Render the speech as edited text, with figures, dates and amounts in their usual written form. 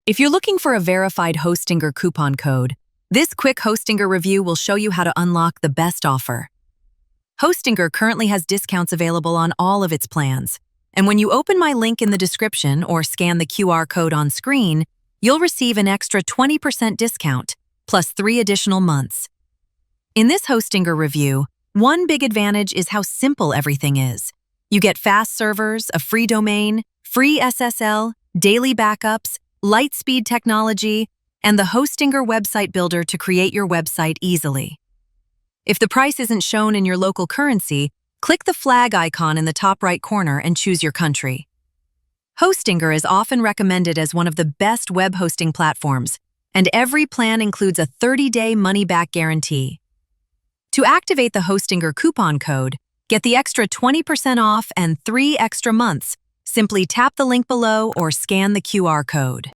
If you're looking for a verified Hostinger coupon code, this quick Hostinger review will show you how to unlock the best offer. Hostinger currently has discounts available on all of its plans, and when you open my link in the description or scan the QR code on screen, you'll receive an extra 20% discount, plus 3 additional months. In this Hostinger review, one big advantage is how simple everything is. You get fast servers, a free domain, free SSL, daily backups, light-speed technology, and the Hostinger website builder to create your website easily. If the price isn't shown in your local currency, click the flag icon in the top right corner and choose your country. Hostinger is often recommended as one of the best web hosting platforms, and every plan includes a 30-day money-back guarantee. To activate the Hostinger coupon code, get the extra 20% off and 3 extra months. Simply tap the link below or scan the QR code.